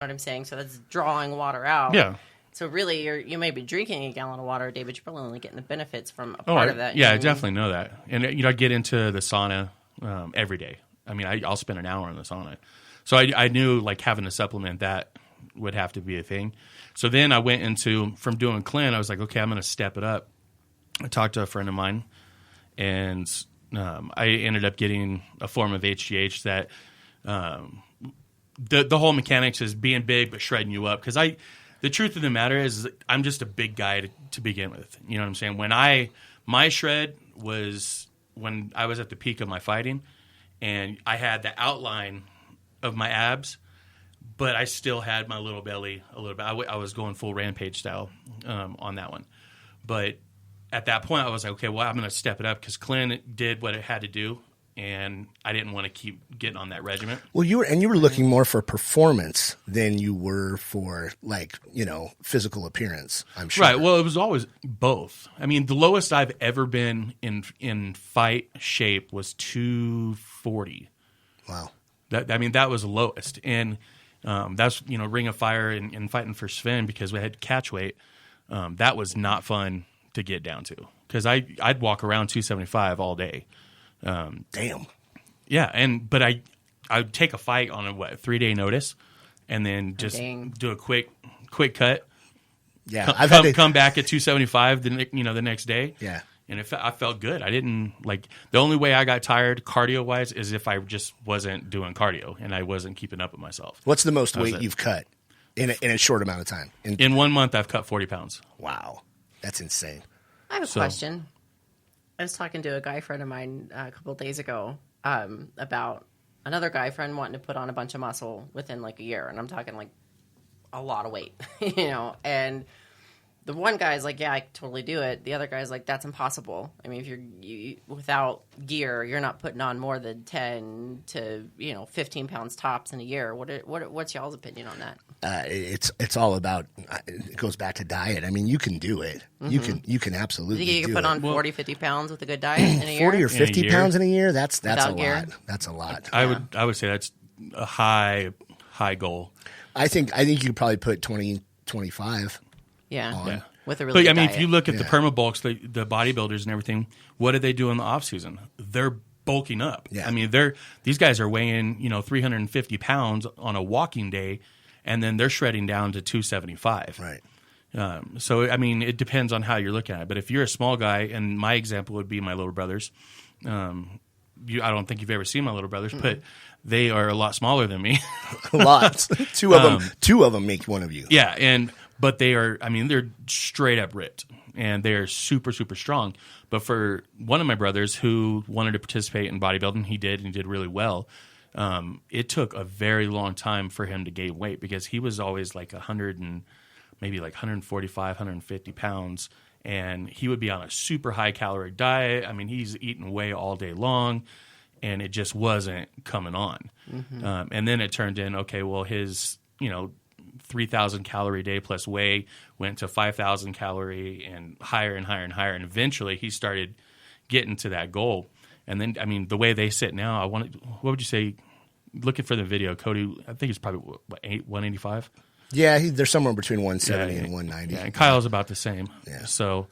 what I'm saying? So that's drawing water out. Yeah. So really, you may be drinking a gallon of water a day, but you're probably only getting the benefits from a part of that. Yeah, I definitely know that. And, I get into the sauna every day. I mean, I'll spend an hour in the sauna. So I knew, like, having to supplement that would have to be a thing. So then I went into, from doing Clint, I was like, okay, I'm going to step it up. I talked to a friend of mine, and I ended up getting a form of HGH that the whole mechanics is being big but shredding you up. Because the truth of the matter is I'm just a big guy to begin with. You know what I'm saying? My shred was when I was at the peak of my fighting, and I had the outline of my abs, but I still had my little belly a little bit. I was going full Rampage style on that one. But at that point, I was like, okay, well, I'm going to step it up because Clint did what it had to do, and I didn't want to keep getting on that regiment. Well, you were looking more for performance than you were for, like, physical appearance, I'm sure. Right. Well, it was always both. I mean, the lowest I've ever been in fight shape was 240. Wow. That was the lowest. And that's, Ring of Fire and fighting for Sven because we had catch weight. That was not fun to get down to because I'd walk around 275 all day. Damn. Yeah, but I'd take a fight on a 3-day notice, and then just do a quick cut. Yeah, come back at 275 the next day. Yeah, and I felt good. I didn't the only way I got tired cardio wise is if I just wasn't doing cardio and I wasn't keeping up with myself. What's the most weight you've cut in a short amount of time? In 1 month, I've cut 40 pounds. Wow, that's insane. I have a question. I was talking to a guy friend of mine a couple of days ago about another guy friend wanting to put on a bunch of muscle within like a year. And I'm talking like a lot of weight, and the one guy's like, yeah, I can totally do it. The other guy's like, that's impossible. I mean, if you without gear, you're not putting on more than 10 to 15 pounds tops in a year. What's y'all's opinion on that? It's all about. It goes back to diet. I mean, you can do it. Mm-hmm. You can absolutely. You can put on 40, 50 pounds with a good diet in a year. 40 or 50 pounds in a year. That's a gear? lot. That's a lot. I would say that's a high goal. I think you could probably put 20, 25. Yeah. On. Yeah. With a really good diet. If you look at the permabulks, the bodybuilders and everything, what do they do in the off season? They're bulking up. Yeah. I mean, these guys are weighing 350 pounds on a walking day, and then they're shredding down to 275. Right. So I mean, it depends on how you're looking at it. But if you're a small guy, and my example would be my little brothers. I don't think you've ever seen my little brothers, but they are a lot smaller than me. Lots. Two of them make one of you. Yeah, but they are, they're straight up ripped, and they're super, super strong. But for one of my brothers who wanted to participate in bodybuilding, he did really well. It took a very long time for him to gain weight because he was always like 145, 150 pounds, and he would be on a super high calorie diet. I mean, he's eating whey all day long, and it just wasn't coming on. Mm-hmm. And then it turned in, okay, well, his, 3,000 calorie day plus whey went to 5,000 calorie and higher and higher and higher. And eventually he started getting to that goal. And then, the way they sit now, what would you say? Looking for the video, Cody, I think it's probably 185. Yeah, they're somewhere between 170 and 190. Yeah, and Kyle's about the same. Yeah. So,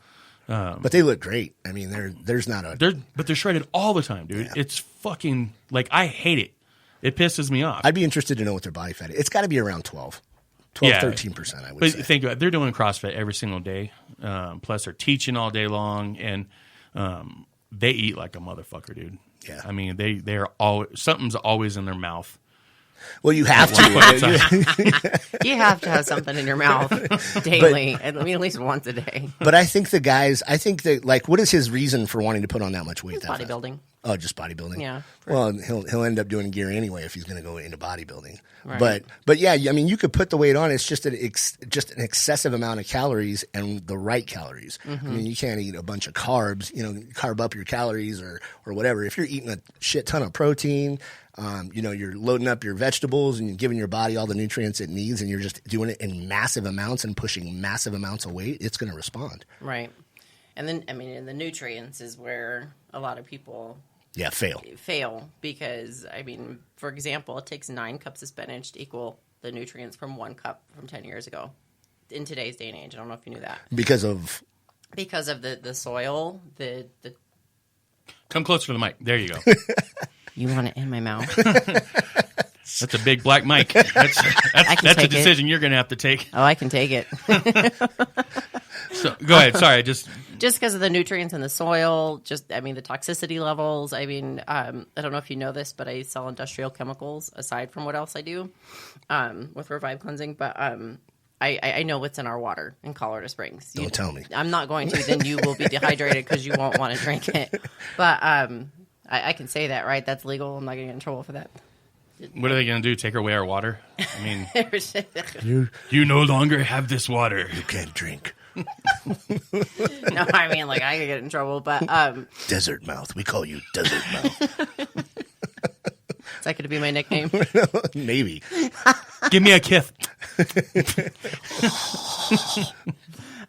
but they look great. I mean, there's not a. But they're shredded all the time, dude. Yeah. It's fucking I hate it. It pisses me off. I'd be interested to know what their body fat is. It's got to be around 13%, I would say. Think about it, they're doing CrossFit every single day. Plus, they're teaching all day long, and they eat like a motherfucker, dude. Yeah. Mm-hmm. They're always something's always in their mouth. Well, you have to. You have to have something in your mouth daily, at least once a day. But I think that what is his reason for wanting to put on that much weight? Bodybuilding. Oh, just bodybuilding. Yeah. Well, he'll end up doing gear anyway if he's going to go into bodybuilding. Right. But yeah, you could put the weight on. It's just an excessive amount of calories and the right calories. Mm-hmm. You can't eat a bunch of carbs. Carb up your calories or whatever. If you're eating a shit ton of protein, you're loading up your vegetables and you're giving your body all the nutrients it needs, and you're just doing it in massive amounts and pushing massive amounts of weight, it's going to respond. Right. And then, in the nutrients is where a lot of people fail because, for example, it takes 9 cups of spinach to equal the nutrients from one cup from 10 years ago in today's day and age. I don't know if you knew that. Because of the soil, the Come closer to the mic. There you go. You want it in my mouth? That's a big black mic. That's a decision you're going to have to take. Oh, I can take it. So go ahead. Sorry, just because of the nutrients in the soil, the toxicity levels. I don't know if you know this, but I sell industrial chemicals aside from what else I do with Revive Cleansing. But I know what's in our water in Colorado Springs. Don't tell me. I'm not going to. Then you will be dehydrated because you won't want to drink it. But I can say that, right? That's legal. I'm not going to get in trouble for that. What are they going to do? Take away our water? I mean, you no longer have this water. You can't drink. No, I mean, like, I could get in trouble, but... Desert Mouth. We call you Desert Mouth. Is that going to be my nickname? Maybe. Give me a kiss.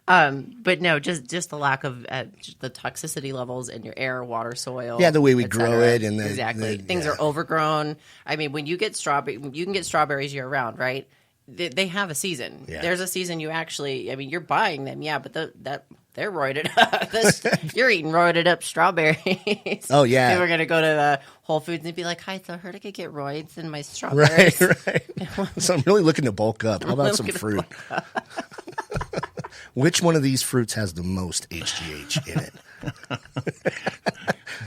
But no, just the lack of the toxicity levels in your air, water, soil. Yeah, the way we et grow cetera. it. And exactly. Things are overgrown. I mean, when you get you can get strawberries year round, right? They have a season. Yeah. There's a season you actually, you're buying them, yeah, but they're roided up. You're eating roided up strawberries. Oh, yeah. We're going to go to the Whole Foods and be like, hi, so I heard I could get roids in my strawberries. Right. So I'm really looking to bulk up. How about some fruit? Which one of these fruits has the most HGH in it?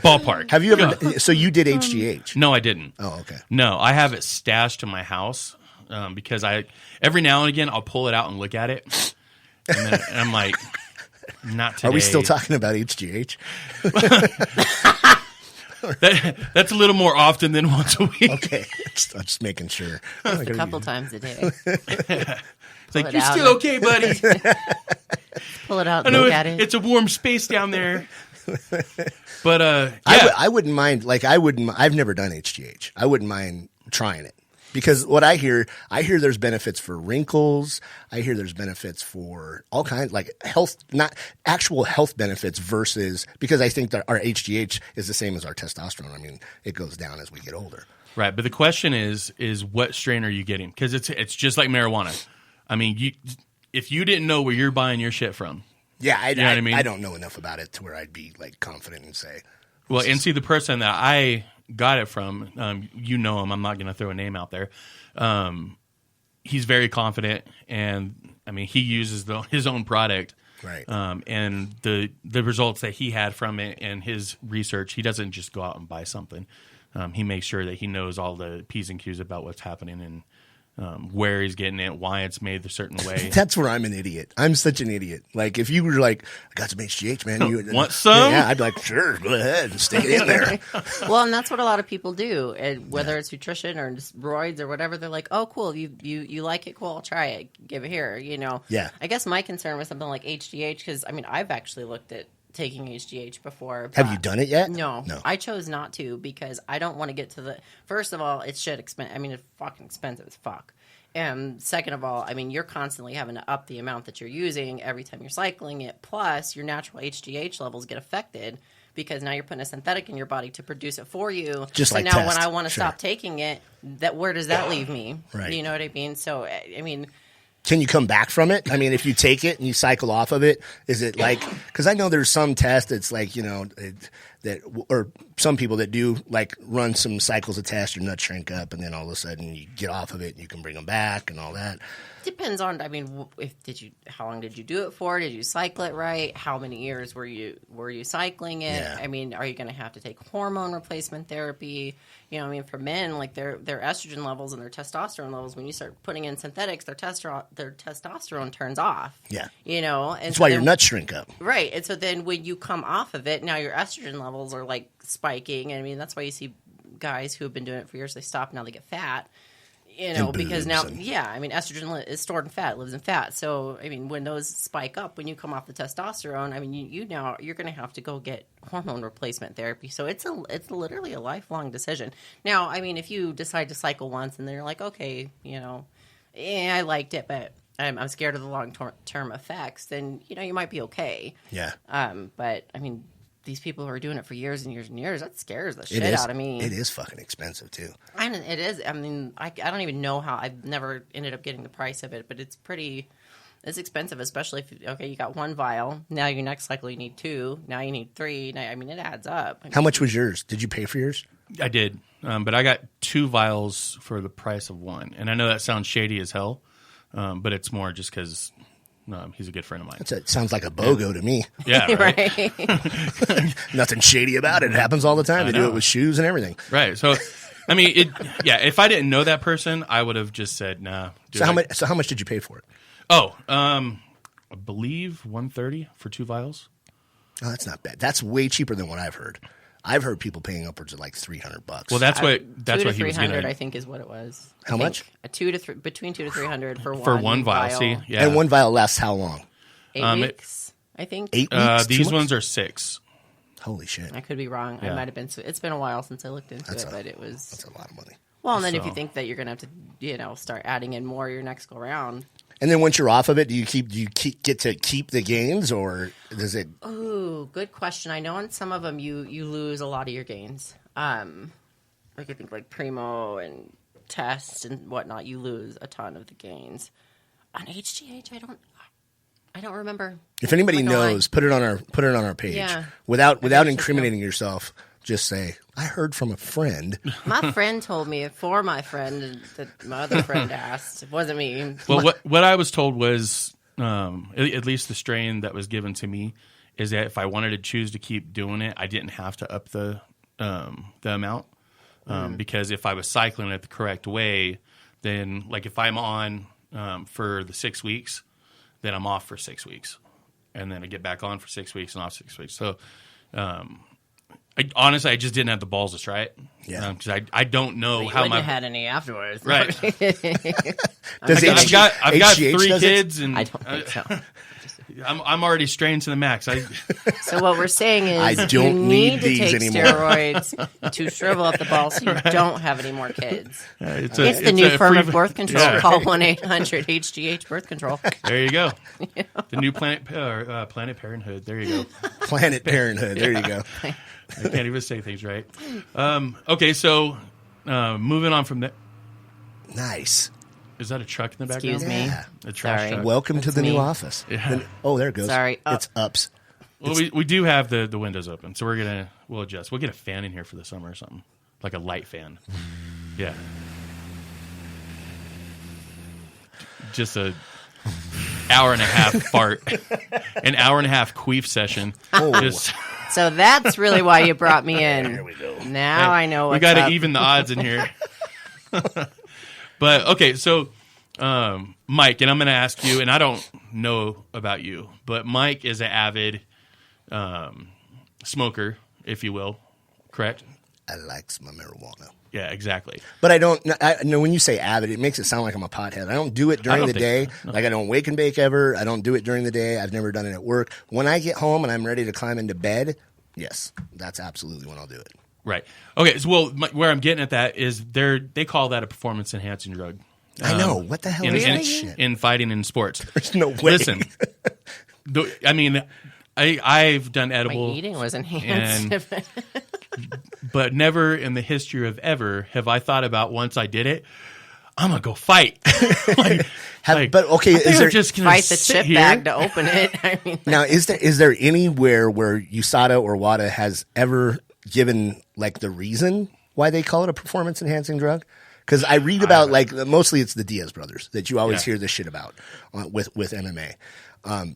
Ballpark. Have you ever? So you did HGH? No, I didn't. Oh, okay. No, I have it stashed in my house because every now and again I'll pull it out and look at it, and I'm like, not today. Are we still talking about HGH? That's a little more often than once a week. Okay, I'm just making sure. A couple times a day. It's like, you're still okay, buddy. Pull it out I and know look at it. it's a warm space down there. But yeah. I wouldn't mind. I've never done HGH. I wouldn't mind trying it because what I hear there's benefits for wrinkles. I hear there's benefits for all kinds, like health, not actual health benefits versus because I think that our HGH is the same as our testosterone. I mean, it goes down as we get older. Right, but the question is what strain are you getting? Because it's just like marijuana. I mean, if you didn't know where you're buying your shit from. Yeah, you know what I mean? I don't know enough about it to where I'd be like confident and say. Well, and see, the person that I got it from, you know him. I'm not going to throw a name out there. He's very confident, and I mean, he uses his own product. Right. And the results that he had from it and his research, he doesn't just go out and buy something. He makes sure that he knows all the P's and Q's about what's happening and where he's getting it, why it's made a certain way. That's where I'm an idiot. I'm such an idiot. Like, if you were like, I got some HGH, man. You want some? Yeah, I'd be like, sure, go ahead and stick it in there. Well, and that's what a lot of people do. And whether it's nutrition or just roids or whatever, they're like, oh, cool, you like it? Cool, I'll try it. Give it here, Yeah. I guess my concern was something like HGH because, I mean, I've actually looked at taking HGH before. Have you done it yet? No. I chose not to because I don't want to get to the... First of all, it's shit expensive. I mean, it's fucking expensive as fuck. And second of all, I mean, you're constantly having to up the amount that you're using every time you're cycling it. Plus, your natural HGH levels get affected because now you're putting a synthetic in your body to produce it for you. Just so like now test. when I want to stop taking it, where does that leave me? Right. You know what I mean? So, I mean... Can you come back from it? I mean, if you take it and you cycle off of it, is it like, because I know there's some test that's like, or some people that do like run some cycles of test, your nuts shrink up, and then all of a sudden you get off of it and you can bring them back and all that. Depends on, I mean, how long did you do it for? Did you cycle it right? How many years were you cycling it? Yeah. I mean, are you going to have to take hormone replacement therapy? I mean, for men, like their estrogen levels and their testosterone levels, when you start putting in synthetics, their testosterone turns off. Yeah. And That's so why your nuts shrink up. Right. And so then when you come off of it, now your estrogen levels are like spiking. I mean, that's why you see guys who have been doing it for years, they stop, now they get fat. Because now, I mean, estrogen is stored in fat, it lives in fat. So, I mean, when those spike up, when you come off the testosterone, I mean, you're going to have to go get hormone replacement therapy. So it's literally a lifelong decision. Now, I mean, if you decide to cycle once and then you're like, okay, I liked it, but I'm scared of the long-term effects, then, you might be okay. Yeah. But, I mean, these people who are doing it for years and years and years, that scares the shit out of me. It is fucking expensive too. It is. I mean, I don't even know how. I've never ended up getting the price of it, but it's expensive, especially if you got one vial. Now your next cycle you need 2. Now you need 3. Now, I mean, it adds up. How much was yours? Did you pay for yours? I did, but I got 2 vials for the price of 1. And I know that sounds shady as hell, but it's more just because he's a good friend of mine. It sounds like a BOGO to me. Yeah, right. Nothing shady about it. It happens all the time. They do it with shoes and everything. Right. So, I mean, if I didn't know that person, I would have just said, nah. So how much did you pay for it? Oh, I believe $130 for 2 vials. Oh, that's not bad. That's way cheaper than what I've heard. I've heard people paying upwards of like $300. Well, that's what he was getting. I think is what it was. How much? Between 200 to 300 for one vial. See, yeah. And one vial lasts how long? 8 weeks, I think. 8 weeks. These ones are 6. Holy shit! I could be wrong. Yeah. I might have been. It's been a while since I looked into it, but it was. That's a lot of money. Well, and then if you think that you're going to have to, start adding in more your next go round. And then once you're off of it, do you get to keep the gains, or does it? Oh, good question. I know on some of them you lose a lot of your gains. Like I think like Primo and Test and whatnot, you lose a ton of the gains. On HGH, I don't remember. If anybody knows, put it on our page. Yeah. Without incriminating yourself, just say, I heard from a friend. My friend told me for my friend that my other friend asked. It wasn't me. Well, what I was told was, at least the strain that was given to me, is that if I wanted to choose to keep doing it, I didn't have to up the amount. Because if I was cycling it the correct way, then like if I'm on for the 6 weeks, then I'm off for 6 weeks. And then I get back on for 6 weeks and off 6 weeks. So honestly, I just didn't have the balls to try it. Yeah, because I don't know how much. Had any afterwards, right? I've got 3 kids, and I don't think so. I'm already strained to the max. So what we're saying is, I don't you need to these take anymore. Steroids to shrivel up the balls, so you don't have any more kids. It's the new form of birth control. Yeah. Call 1-800-HGH birth control. There you go. The new Planet Parenthood. There you go. Planet Parenthood. There you go. I can't even say things right. Okay, so moving on from that. Nice. Is that a truck in the background? Excuse me. Yeah. A trash truck. Welcome to the new office. Yeah. There it goes. Sorry. It's ups. Well, we do have the windows open, so we'll adjust. We'll get a fan in here for the summer or something, like a light fan. Yeah. Just a hour and a half fart, an hour and a half queef session. Oh. So that's really why you brought me in. There we go. Now I know what's we got up. to even the odds in here. But okay, so Mike, and I'm going to ask you, and I don't know about you, but Mike is an avid smoker, if you will, correct? I like my marijuana. Yeah, exactly. But I don't know when you say avid, it makes it sound like I'm a pothead. I don't do it during the day. So. No. Like I don't wake and bake ever. I don't do it during the day. I've never done it at work. When I get home and I'm ready to climb into bed, yes, that's absolutely when I'll do it. Right. Okay. So, where I'm getting at that is they call that a performance enhancing drug. I know. What the hell is that shit? In fighting in sports. There's no way. Listen, I mean, I've done edible. My eating was enhanced. But never in the history of ever have I thought about once I did it, I'm going to go fight. But okay, is there just gonna fight the chip bag to open it? I mean, now, is there anywhere where USADA or WADA has ever given like the reason why they call it a performance enhancing drug? Because I read about mostly it's the Diaz brothers that you always hear this shit about with MMA.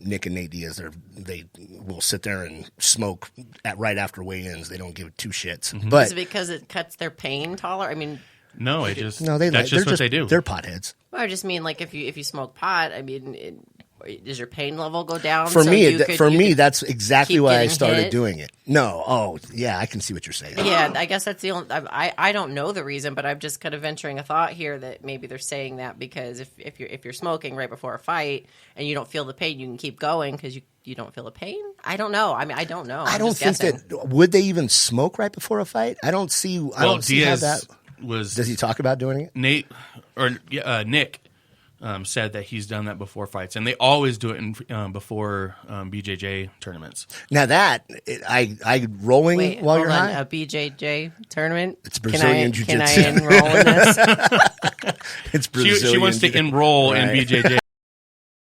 Nick and Nate Diaz, they will sit there and smoke right after weigh-ins. They don't give 2 shits. Mm-hmm. But is it because it cuts their pain tolerance? I mean, no, that's just what they do. They're potheads. well, I just mean like if you smoke pot, I mean, does your pain level go down? For so me, you could that's exactly why I started hit? doing it. No, I can see what you're saying. Yeah, I guess that's the only. I don't know the reason, but I'm just kind of venturing a thought here that maybe they're saying that because if you're smoking right before a fight and you don't feel the pain, you can keep going because you don't feel the pain. I don't know. I mean, I don't know. I don't think that would they even smoke right before a fight. I don't see. I don't see how Diaz that was. Does he talk about doing it? Nick said that he's done that before fights, and they always do it before BJJ tournaments. Now I rolling Wait, while hold you're on, high. a BJJ tournament? It's Brazilian Can I jiu-jitsu. enroll in this? It's Brazilian. She wants to enroll in Right. BJJ.